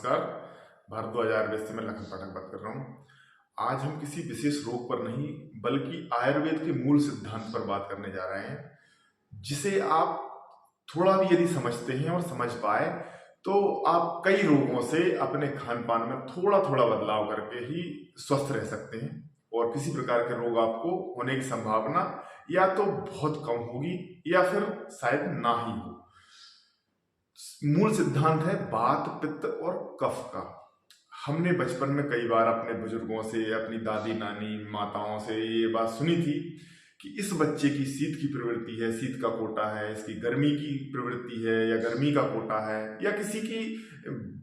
नमस्कार। भारद्वाज आयुर्वेद से मैं लखन पाठक बात कर रहा हूँ। आज हम किसी विशेष रोग पर नहीं बल्कि आयुर्वेद के मूल सिद्धांत पर बात करने जा रहे हैं, जिसे आप थोड़ा भी यदि समझते हैं और समझ पाए तो आप कई रोगों से अपने खान पान में थोड़ा थोड़ा बदलाव करके ही स्वस्थ रह सकते हैं और किसी प्रकार के रोग आपको होने की संभावना या तो बहुत कम होगी या फिर शायद ना ही हो। मूल सिद्धांत है वात पित्त और कफ का। हमने बचपन में कई बार अपने बुजुर्गों से, अपनी दादी नानी माताओं से ये बात सुनी थी कि इस बच्चे की शीत की प्रवृत्ति है, शीत का कोटा है, इसकी गर्मी की प्रवृत्ति है या गर्मी का कोटा है, या किसी की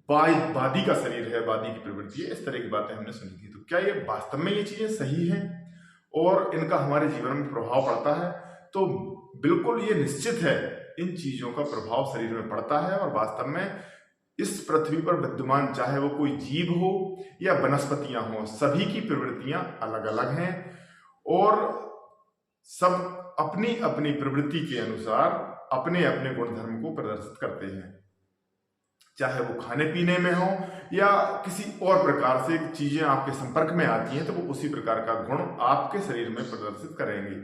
वादी का शरीर है, वादी की प्रवृत्ति है। इस तरह की बातें हमने सुनी थी। तो क्या ये वास्तव में ये चीजें सही हैं और इनका हमारे जीवन में प्रभाव पड़ता है? तो बिल्कुल ये निश्चित है, इन चीजों का प्रभाव शरीर में पड़ता है और वास्तव में इस पृथ्वी पर विद्यमान चाहे वो कोई जीव हो या वनस्पतियां हो, सभी की प्रवृत्तियां अलग अलग हैं और सब अपनी अपनी प्रवृत्ति के अनुसार अपने अपने गुणधर्म को प्रदर्शित करते हैं। चाहे वो खाने पीने में हो या किसी और प्रकार से चीजें आपके संपर्क में आती हैं तो वो उसी प्रकार का गुण आपके शरीर में प्रदर्शित करेंगे।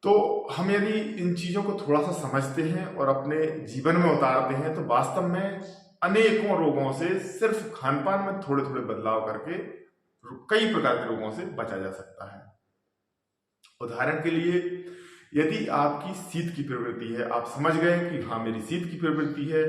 तो हम यदि इन चीजों को थोड़ा सा समझते हैं और अपने जीवन में उतारते हैं तो वास्तव में अनेकों रोगों से सिर्फ खान पान में थोड़े थोड़े बदलाव करके कई प्रकार के रोगों से बचा जा सकता है। उदाहरण के लिए, यदि आपकी शीत की प्रवृत्ति है, आप समझ गए कि हाँ मेरी शीत की प्रवृत्ति है,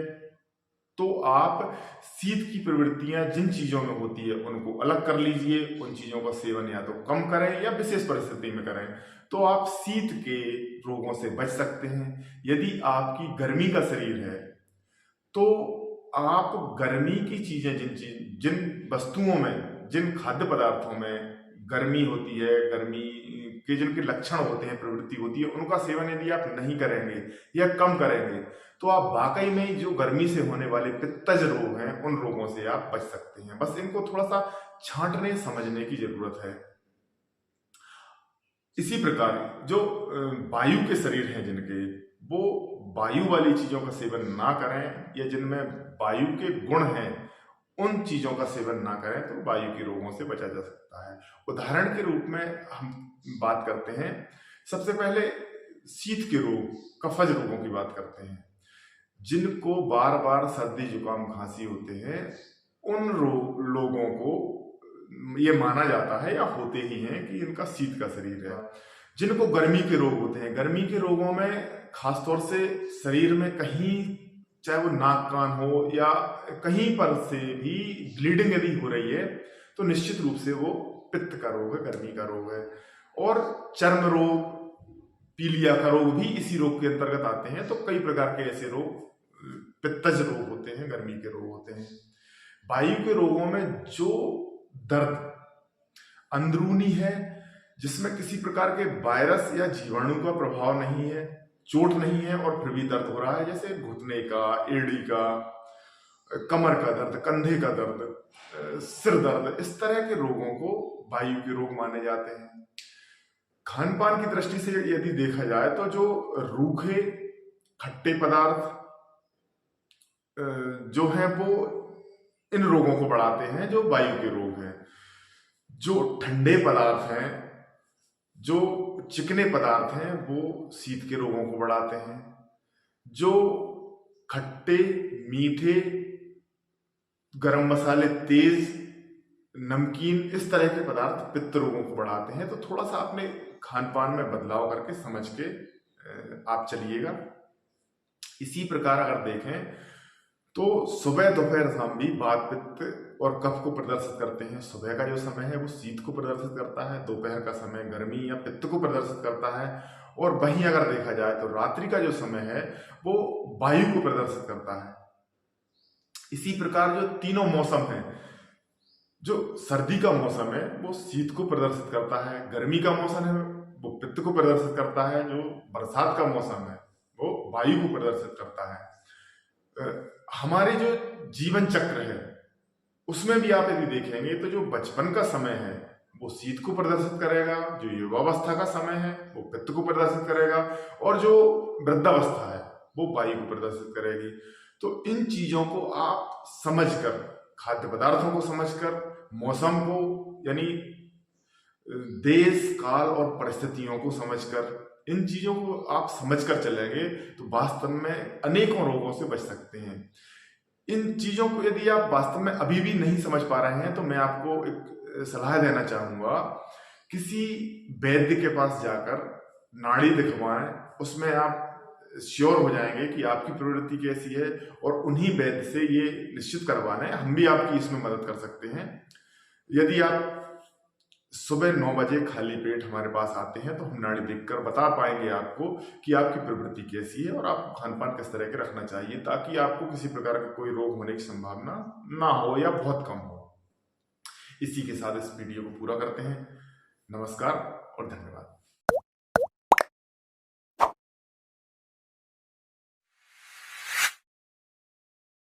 तो आप शीत की प्रवृत्तियां जिन चीजों में होती है उनको अलग कर लीजिए। उन चीजों का सेवन या तो कम करें या विशेष परिस्थिति में करें, तो आप शीत के रोगों से बच सकते हैं। यदि आपकी गर्मी का शरीर है तो आप गर्मी की चीजें जिन वस्तुओं में, जिन खाद्य पदार्थों में गर्मी होती है, गर्मी के जिनके लक्षण होते हैं, प्रवृत्ति होती है, उनका सेवन यदि आप नहीं करेंगे या कम करेंगे तो आप वाकई में जो गर्मी से होने वाले पित्तज रोग हैं उन रोगों से आप बच सकते हैं। बस इनको थोड़ा सा छांटने समझने की जरूरत है। इसी प्रकार जो वायु के शरीर हैं जिनके, वो वायु वाली चीजों का सेवन ना करें या जिनमें वायु के गुण हैं उन चीजों का सेवन ना करें तो वायु के रोगों से बचा जा सकता है। उदाहरण के रूप में हम बात करते हैं, सबसे पहले शीत के रोग, कफज रोगों की बात करते हैं। जिनको बार बार सर्दी जुकाम खांसी होते हैं उन लोगों को ये माना जाता है या होते ही हैं कि इनका शीत का शरीर है। जिनको गर्मी के रोग होते हैं, गर्मी के रोगों में खासतौर से शरीर में कहीं, चाहे वो नाक कान हो या कहीं पर से भी ब्लीडिंग यदि हो रही है तो निश्चित रूप से वो पित्त का रोग है, गर्मी का रोग है। और चर्म रोग, पीलिया का रोग भी इसी रोग के अंतर्गत आते हैं। तो कई प्रकार के ऐसे रोग पित्तज रोग होते हैं, गर्मी के रोग होते हैं। वायु के रोगों में जो दर्द अंदरूनी है, जिसमें किसी प्रकार के वायरस या जीवाणु का प्रभाव नहीं है, चोट नहीं है और फिर भी दर्द हो रहा है, जैसे घुटने का, एड़ी का, कमर का दर्द, कंधे का दर्द, सिर दर्द, इस तरह के रोगों को वायु के रोग माने जाते हैं। खान पान की दृष्टि से यदि देखा जाए तो जो रूखे खट्टे पदार्थ जो है वो इन रोगों को बढ़ाते हैं, जो वायु के रोग हैं। जो ठंडे पदार्थ हैं, जो चिकने पदार्थ हैं, वो शीत के रोगों को बढ़ाते हैं। जो खट्टे मीठे, गरम मसाले तेज, नमकीन, इस तरह के पदार्थ पित्त रोगों को बढ़ाते हैं। तो थोड़ा सा अपने खान पान में बदलाव करके समझ के आप चलिएगा। इसी प्रकार अगर देखें तो सुबह दोपहर शाम भी वात पित्त और कफ को प्रदर्शित करते हैं। सुबह का जो समय है वो शीत को प्रदर्शित करता है, दोपहर का समय गर्मी या पित्त को प्रदर्शित करता है, और वहीं अगर देखा जाए तो रात्रि का जो समय है वो वायु को प्रदर्शित करता है। इसी प्रकार जो तीनों मौसम हैं, जो सर्दी का मौसम है वो शीत को प्रदर्शित करता है, गर्मी का मौसम है वो पित्त को प्रदर्शित करता है, जो बरसात का मौसम है वो वायु को प्रदर्शित करता है। हमारे जो जीवन चक्र है उसमें भी आप यदि देखेंगे तो जो बचपन का समय है वो शीत को प्रदर्शित करेगा, जो युवावस्था का समय है वो पित्त को प्रदर्शित करेगा, और जो वृद्धावस्था है वो वायु को प्रदर्शित करेगी। तो इन चीजों को आप समझकर खाद्य पदार्थों को समझकर, मौसम को यानी देश काल और परिस्थितियों को समझकर, इन चीजों को आप समझकर चलेंगे तो वास्तव में अनेकों रोगों से बच सकते हैं। इन चीजों को यदि आप वास्तव में अभी भी नहीं समझ पा रहे हैं तो मैं आपको एक सलाह देना चाहूंगा, किसी वैद्य के पास जाकर नाड़ी दिखवाएं, उसमें आप श्योर हो जाएंगे कि आपकी प्रवृत्ति कैसी है, और उन्हीं वैद्य से ये निश्चित करवाना है। हम भी आपकी इसमें मदद कर सकते हैं। यदि आप सुबह 9 बजे खाली पेट हमारे पास आते हैं तो हम नाड़ी देखकर बता पाएंगे आपको कि आपकी प्रवृत्ति कैसी है और आपको खान पान किस तरह के रखना चाहिए, ताकि आपको किसी प्रकार का कोई रोग होने की संभावना ना हो या बहुत कम हो। इसी के साथ इस वीडियो को पूरा करते हैं। नमस्कार और धन्यवाद।